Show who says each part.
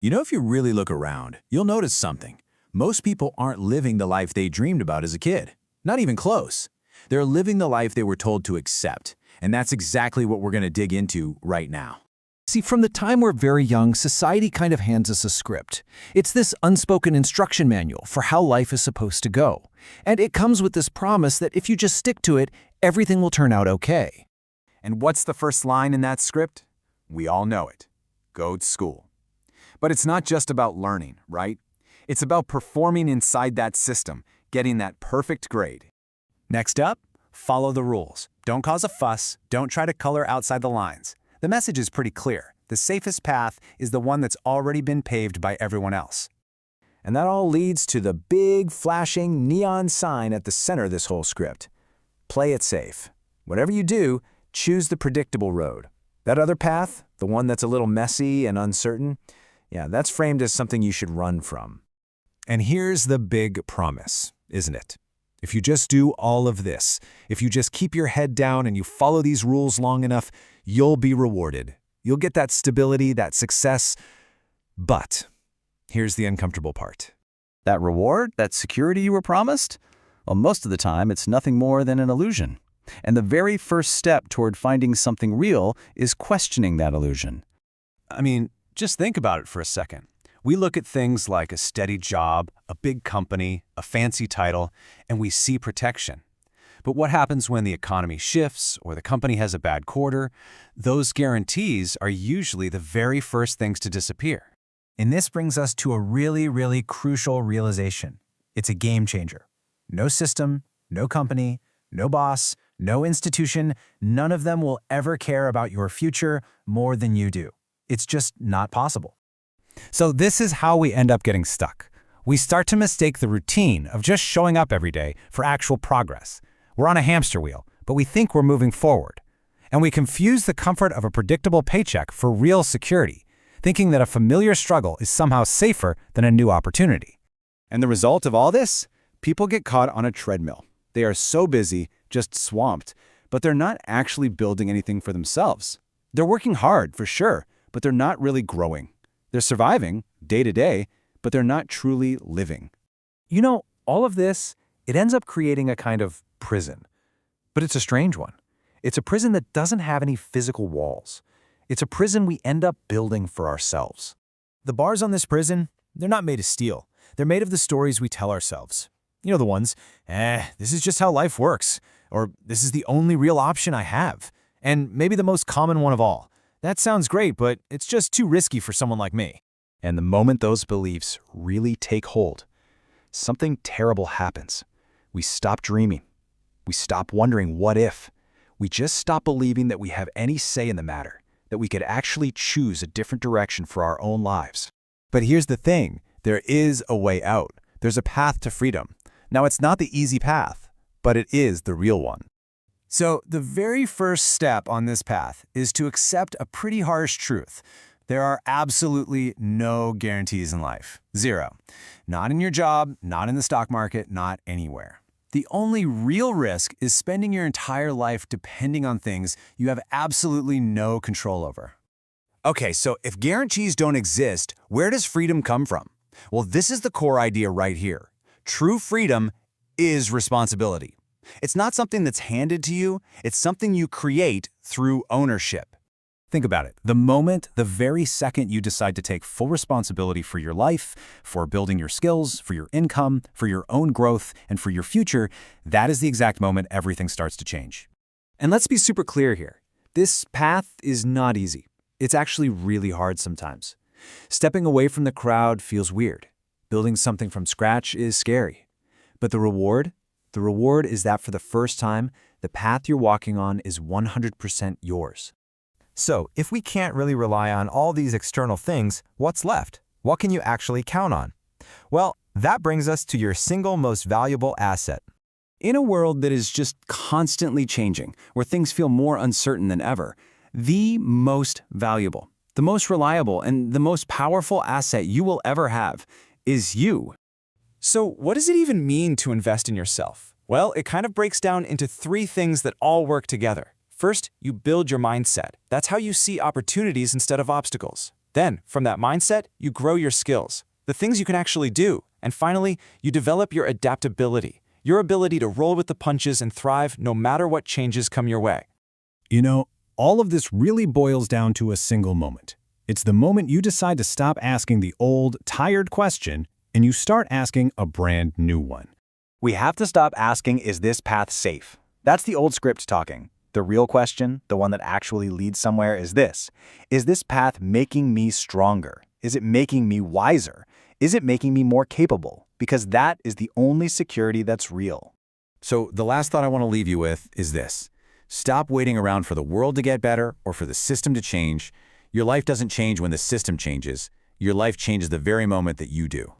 Speaker 1: If you really look around, you'll notice something. Most people aren't living the life they dreamed about as a kid. Not even close. They're living the life they were told to accept. And that's exactly what we're going to dig into right now.
Speaker 2: See, from the time we're very young, society kind of hands us a script. It's this unspoken instruction manual for how life is supposed to go. And it comes with this promise that if you just stick to it, everything will turn out okay.
Speaker 1: And what's the first line in that script? We all know it. Go to school. But it's not just about learning, right? It's about performing inside that system, getting that perfect grade.
Speaker 3: Next up, follow the rules. Don't cause a fuss. Don't try to color outside the lines. The message is pretty clear. The safest path is the one that's already been paved by everyone else.
Speaker 1: And that all leads to the big, flashing neon sign at the center of this whole script. Play it safe. Whatever you do, choose the predictable road. That other path, the one that's a little messy and uncertain, that's framed as something you should run from.
Speaker 2: And here's the big promise, isn't it? If you just do all of this, if you just keep your head down and you follow these rules long enough, you'll be rewarded. You'll get that stability, that success. But here's the uncomfortable part.
Speaker 4: That reward, that security you were promised? Well, most of the time, it's nothing more than an illusion. And the very first step toward finding something real is questioning that illusion.
Speaker 3: I mean, just think about it for a second. We look at things like a steady job, a big company, a fancy title, and we see protection. But what happens when the economy shifts or the company has a bad quarter? Those guarantees are usually the very first things to disappear.
Speaker 5: And this brings us to a really, really crucial realization. It's a game changer. No system, no company, no boss, no institution, none of them will ever care about your future more than you do. It's just not possible.
Speaker 2: So this is how we end up getting stuck. We start to mistake the routine of just showing up every day for actual progress. We're on a hamster wheel, but we think we're moving forward. And we confuse the comfort of a predictable paycheck for real security, thinking that a familiar struggle is somehow safer than a new opportunity.
Speaker 3: And the result of all this? People get caught on a treadmill. They are so busy, just swamped, but they're not actually building anything for themselves. They're working hard, for sure, but they're not really growing. They're surviving day to day, but they're not truly living.
Speaker 5: All of this, it ends up creating a kind of prison. But it's a strange one. It's a prison that doesn't have any physical walls. It's a prison we end up building for ourselves. The bars on this prison, they're not made of steel. They're made of the stories we tell ourselves. The ones, this is just how life works, or this is the only real option I have. And maybe the most common one of all. That sounds great, but it's just too risky for someone like me.
Speaker 3: And the moment those beliefs really take hold, something terrible happens. We stop dreaming. We stop wondering what if. We just stop believing that we have any say in the matter, that we could actually choose a different direction for our own lives.
Speaker 5: But here's the thing. There is a way out. There's a path to freedom. Now, it's not the easy path, but it is the real one. So the very first step on this path is to accept a pretty harsh truth. There are absolutely no guarantees in life. Zero. Not in your job, not in the stock market, not anywhere. The only real risk is spending your entire life depending on things you have absolutely no control over. Okay, so if guarantees don't exist, where does freedom come from? Well, this is the core idea right here. True freedom is responsibility. It's not something that's handed to you, it's something you create through ownership. Think about it. The very second you decide to take full responsibility for your life, for building your skills, for your income, for your own growth, and for your future, that is the exact moment everything starts to change. And let's be super clear here. This path is not easy. It's actually really hard sometimes. Stepping away from the crowd feels weird. Building something from scratch is scary. But the reward is that for the first time, the path you're walking on is 100% yours. So, if we can't really rely on all these external things, what's left? What can you actually count on? Well, that brings us to your single most valuable asset. In a world that is just constantly changing, where things feel more uncertain than ever, the most valuable, the most reliable, and the most powerful asset you will ever have is you. So what does it even mean to invest in yourself? Well, it kind of breaks down into three things that all work together. First, you build your mindset. That's how you see opportunities instead of obstacles.
Speaker 6: Then, from that mindset, you grow your skills, the things you can actually do. And finally, you develop your adaptability, your ability to roll with the punches and thrive no matter what changes come your way.
Speaker 2: You know, all of this really boils down to a single moment. It's the moment you decide to stop asking the old, tired question and you start asking a brand new one.
Speaker 1: We have to stop asking, is this path safe? That's the old script talking. The real question, the one that actually leads somewhere, is this. Is this path making me stronger? Is it making me wiser? Is it making me more capable? Because that is the only security that's real.
Speaker 5: So the last thought I want to leave you with is this. Stop waiting around for the world to get better or for the system to change. Your life doesn't change when the system changes. Your life changes the very moment that you do.